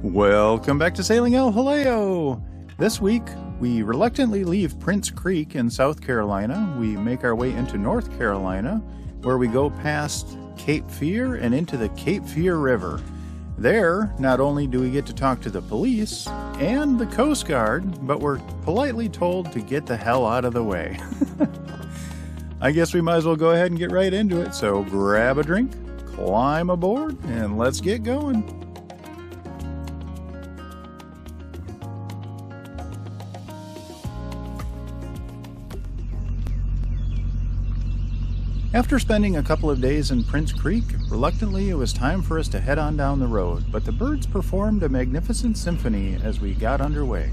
Welcome back to Sailing El Jaleo! This week, we reluctantly leave Prince Creek in South Carolina. We make our way into North Carolina, where we go past Cape Fear and into the Cape Fear River. There, not only do we get to talk to the police and the Coast Guard, but we're politely told to get the hell out of the way. I guess we might as well go ahead and get right into it, so grab a drink, climb aboard, and let's get going. After spending a couple of days in Prince Creek, reluctantly it was time for us to head on down the road, but the birds performed a magnificent symphony as we got underway.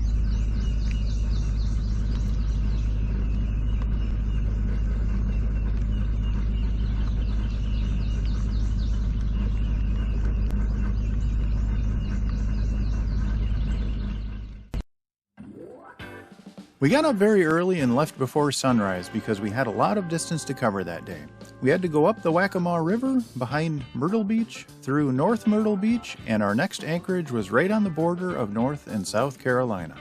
We got up very early and left before sunrise because we had a lot of distance to cover that day. We had to go up the Waccamaw River, behind Myrtle Beach, through North Myrtle Beach, and our next anchorage was right on the border of North and South Carolina.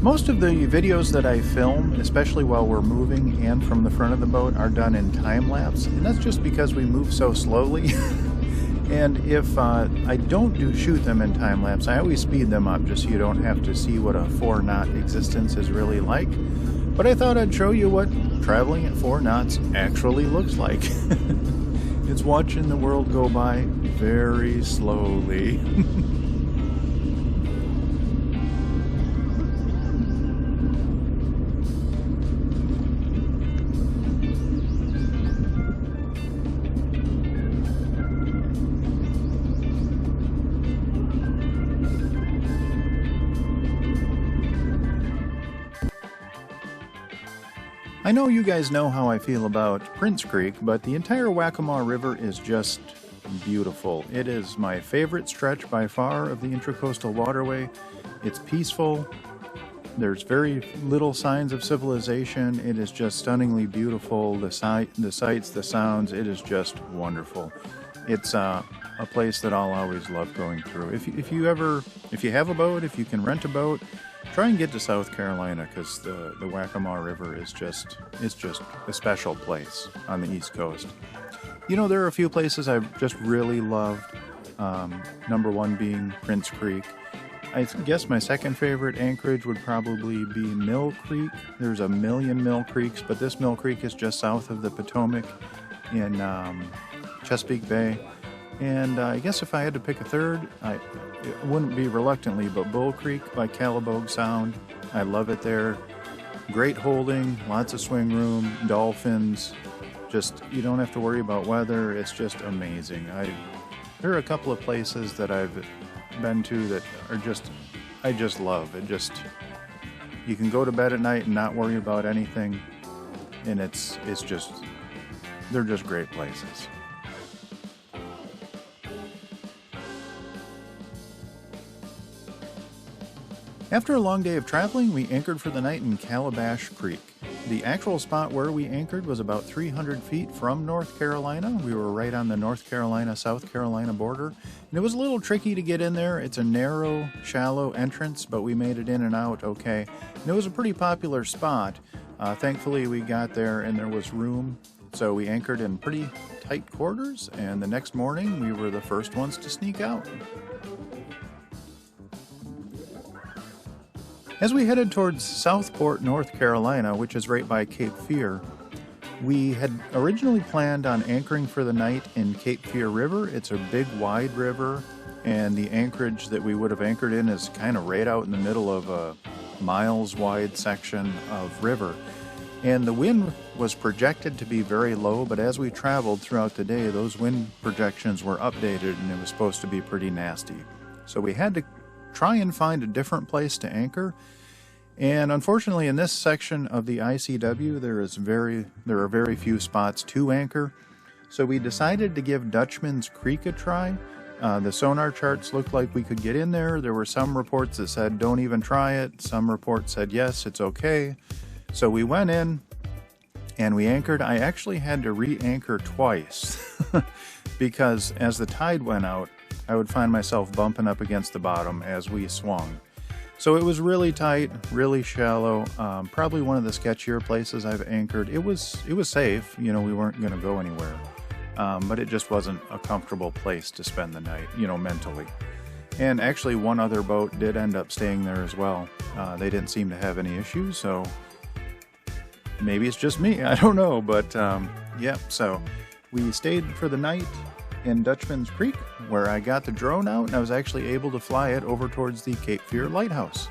Most of the videos that I film, especially while we're moving and from the front of the boat, are done in time-lapse, and that's just because we move so slowly. And if I don't shoot them in time-lapse, I always speed them up just so you don't have to see what a 4-knot existence is really like. But I thought I'd show you what traveling at 4 knots actually looks like. It's watching the world go by very slowly. I know you guys know how I feel about Prince Creek, but the entire Waccamaw River is just beautiful. It is my favorite stretch by far of the Intracoastal Waterway. It's peaceful. There's very little signs of civilization. It is just stunningly beautiful. The sights, the sounds, it is just wonderful. It's a place that I'll always love going through. If you have a boat, if you can rent a boat, try and get to South Carolina, because the Waccamaw River is just a special place on the East Coast. You know, there are a few places I've just really loved. Number one being Prince Creek. I guess my second favorite anchorage would probably be Mill Creek. There's a million Mill Creeks, but this Mill Creek is just south of the Potomac in Chesapeake Bay. And I guess if I had to pick a third, it wouldn't be reluctantly, but Bull Creek by Calabash Sound. I love it there. Great holding, lots of swing room, dolphins. Just, you don't have to worry about weather. It's just amazing. There are a couple of places that I've been to that are I just love. You can go to bed at night and not worry about anything. And they're just great places. After a long day of traveling, we anchored for the night in Calabash Creek. The actual spot where we anchored was about 300 feet from North Carolina. We were right on the North Carolina-South Carolina border. And it was a little tricky to get in there. It's a narrow, shallow entrance, but we made it in and out okay. And it was a pretty popular spot. Thankfully, we got there and there was room. So we anchored in pretty tight quarters, and the next morning we were the first ones to sneak out. As we headed towards Southport, North Carolina, which is right by Cape Fear, we had originally planned on anchoring for the night in Cape Fear River. It's a big, wide river, and the anchorage that we would have anchored in is kind of right out in the middle of a miles-wide section of river. And the wind was projected to be very low, but as we traveled throughout the day, those wind projections were updated, and it was supposed to be pretty nasty. So we had to try and find a different place to anchor. And unfortunately, in this section of the ICW, there are very few spots to anchor. So we decided to give Dutchman's Creek a try. The sonar charts looked like we could get in there. There were some reports that said don't even try it. Some reports said yes, it's okay. So we went in, and we anchored. I actually had to re-anchor twice because as the tide went out, I would find myself bumping up against the bottom as we swung. So it was really tight, really shallow, probably one of the sketchier places I've anchored. It was safe, you know, we weren't going to go anywhere, but it just wasn't a comfortable place to spend the night, you know, mentally. And actually one other boat did end up staying there as well. They didn't seem to have any issues, so maybe it's just me, I don't know, but yeah, so we stayed for the night in Dutchman's Creek, where I got the drone out and I was actually able to fly it over towards the Cape Fear Lighthouse.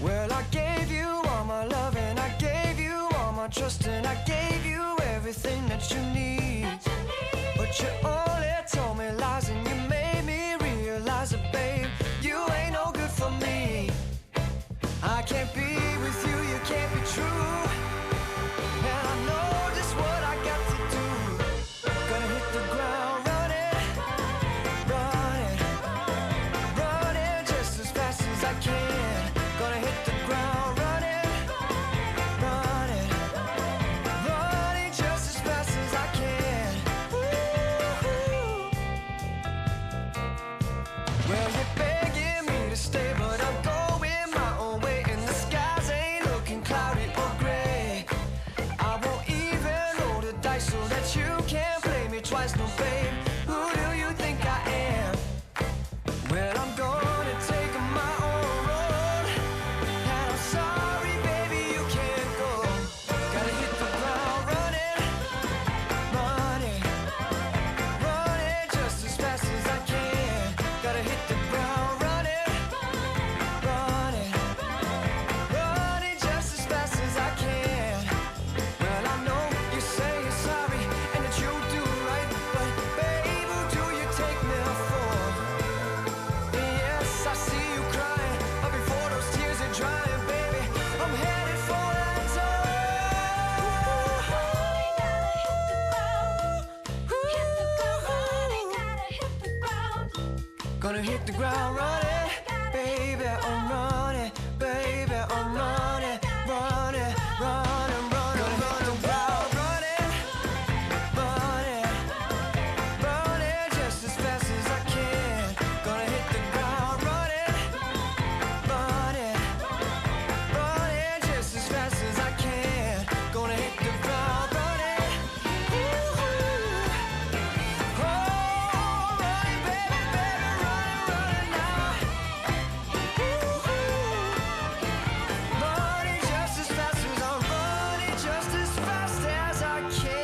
Well, I gave you all my love and I gave you all my trust and I gave you everything that you need. But you only told me lies and you made me realize that, babe, you ain't no good for me. I can't be with you, you can't be true. And I know just what I got to do. Gonna hit the ground running, running, running just as fast as I can. Gonna hit the ground running, running, running just as fast as I can. Woo-hoo. Well, you're begging me to stay, but I'm going my own way, and the skies ain't looking cloudy or gray. I won't even roll the dice so that you can't play me twice, no babe. Who do you think I am? Well, I'm gonna take my own road, and I'm sorry, baby, you can't go. Gotta hit the ground running, running, running just as fast as I can. Gotta hit the ground running, running, running just as fast as I can. Well, I know you say you're sorry and that you do right, but babe, who do you take me for? Yes, I see you crying, but before those tears are drying, baby, I'm headed for that door. Gonna hit the ground running, baby, I'm running, baby, I'm running, running, running, running. Gonna hit the ground running, running, running just as fast as I can. Gonna hit the ground running, running, running just as fast as I can. Gonna hit the ground running, woo-hoo. Oh, running, baby, baby, running, running now. Woo-hoo. Running just as fast as I'm running, just as fast as I can.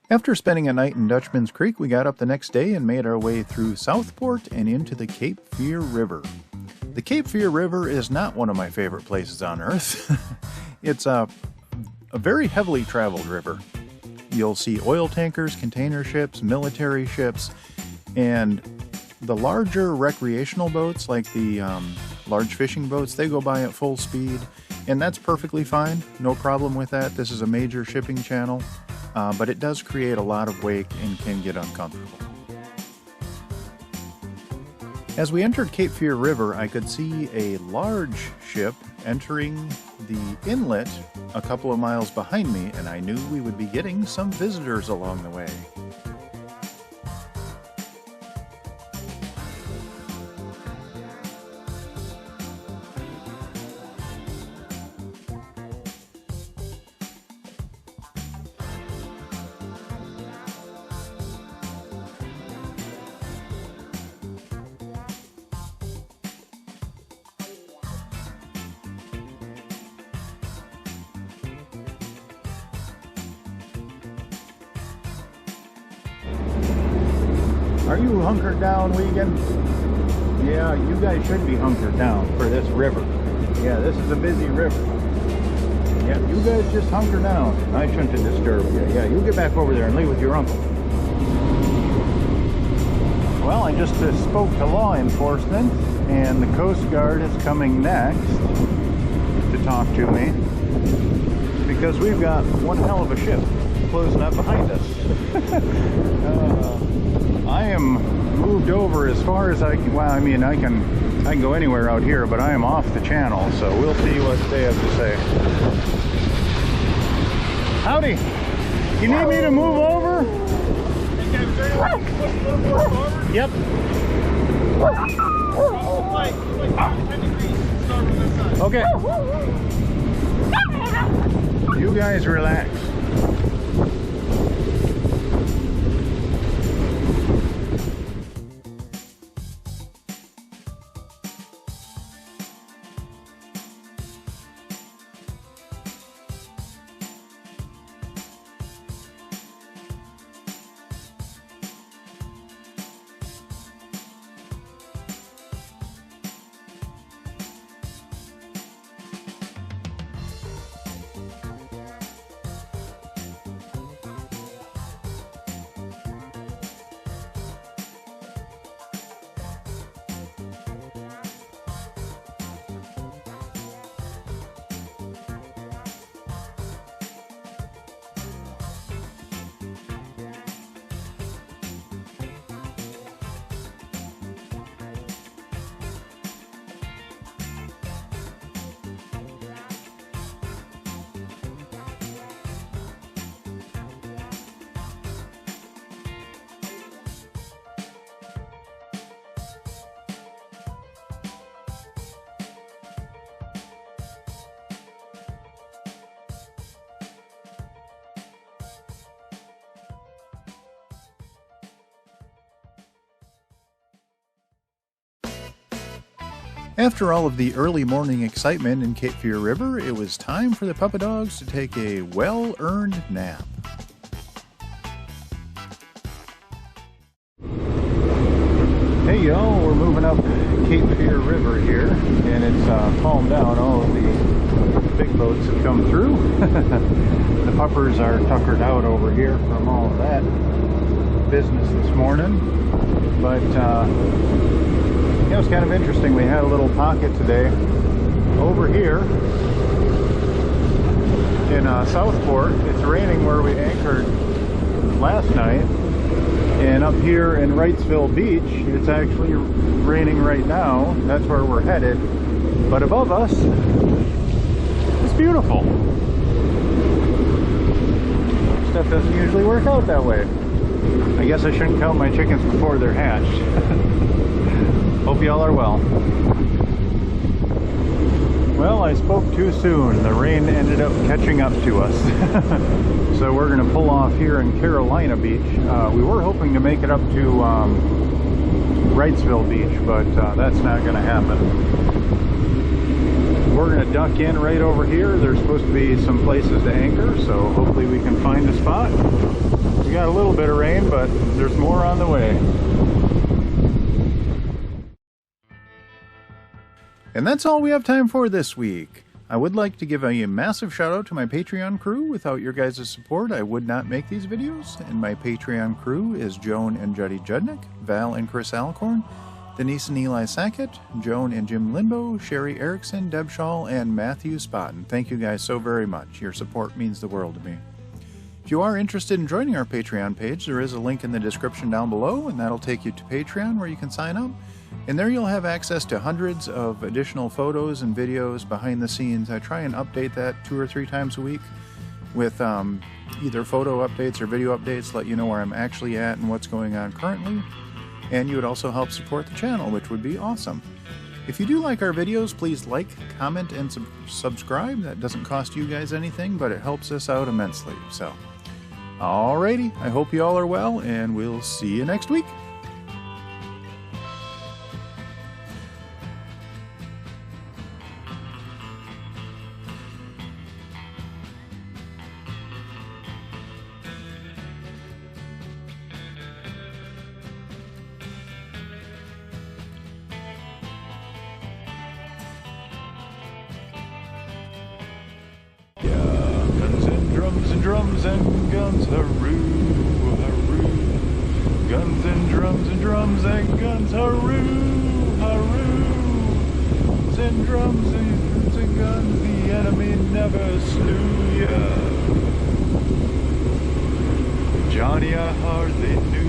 After spending a night in Dutchman's Creek, we got up the next day and made our way through Southport and into the Cape Fear River. The Cape Fear River is not one of my favorite places on earth. It's a very heavily traveled river. You'll see oil tankers, container ships, military ships, and the larger recreational boats like the large fishing boats, they go by at full speed, and that's perfectly fine. No problem with that. This is a major shipping channel. But it does create a lot of wake and can get uncomfortable. As we entered Cape Fear River, I could see a large ship entering the inlet a couple of miles behind me, and I knew we would be getting some visitors along the way. Are you hunkered down, Wiegand? Yeah, you guys should be hunkered down for this river. Yeah, this is a busy river. Yeah, you guys just hunker down. I shouldn't have disturbed you. Yeah, you get back over there and lay with your uncle. Well, I just spoke to law enforcement, and the Coast Guard is coming next to talk to me because we've got one hell of a ship closing up behind us. I am moved over as far as I can. Well, I mean, I can go anywhere out here, but I am off the channel, so we'll see what they have to say. Howdy! You need me to move over? Yep. Okay. You guys relax. After all of the early morning excitement in Cape Fear River, it was time for the Papa Dogs to take a well-earned nap. Hey y'all, we're moving up Cape Fear River here, and it's calmed down. All of the big boats have come through. The puppers are tuckered out over here from all of that business this morning, but it was kind of interesting. We had a little pocket today over here in Southport. It's raining where we anchored last night, and up here in Wrightsville Beach it's actually raining right now. That's where we're headed, but above us it's beautiful. Stuff doesn't usually work out that way. I guess I shouldn't count my chickens before they're hatched. Hope y'all are well. Well, I spoke too soon. The rain ended up catching up to us. So we're going to pull off here in Carolina Beach. We were hoping to make it up to Wrightsville Beach, but that's not going to happen. We're going to duck in right over here. There's supposed to be some places to anchor, so hopefully we can find a spot. We got a little bit of rain, but there's more on the way. And that's all we have time for this week. I would like to give a massive shout out to my Patreon crew. Without your guys' support, I would not make these videos. And my Patreon crew is Joan and Juddy Judnick, Val and Chris Alcorn, Denise and Eli Sackett, Joan and Jim Limbo, Sherry Erickson, Deb Shaw, and Matthew Spotten. Thank you guys so very much. Your support means the world to me. If you are interested in joining our Patreon page, there is a link in the description down below, and that'll take you to Patreon where you can sign up. And there you'll have access to hundreds of additional photos and videos behind the scenes. I try and update that 2 or 3 times a week with either photo updates or video updates, let you know where I'm actually at and what's going on currently. And you would also help support the channel, which would be awesome. If you do like our videos, please like, comment, and subscribe. That doesn't cost you guys anything, but it helps us out immensely. So, alrighty, I hope you all are well, and we'll see you next week. drums and drums and guns, haroo, haroo. Guns and drums and drums and guns, haroo, haroo. Guns and drums and guns, the enemy never slew ya. Johnny, I hardly knew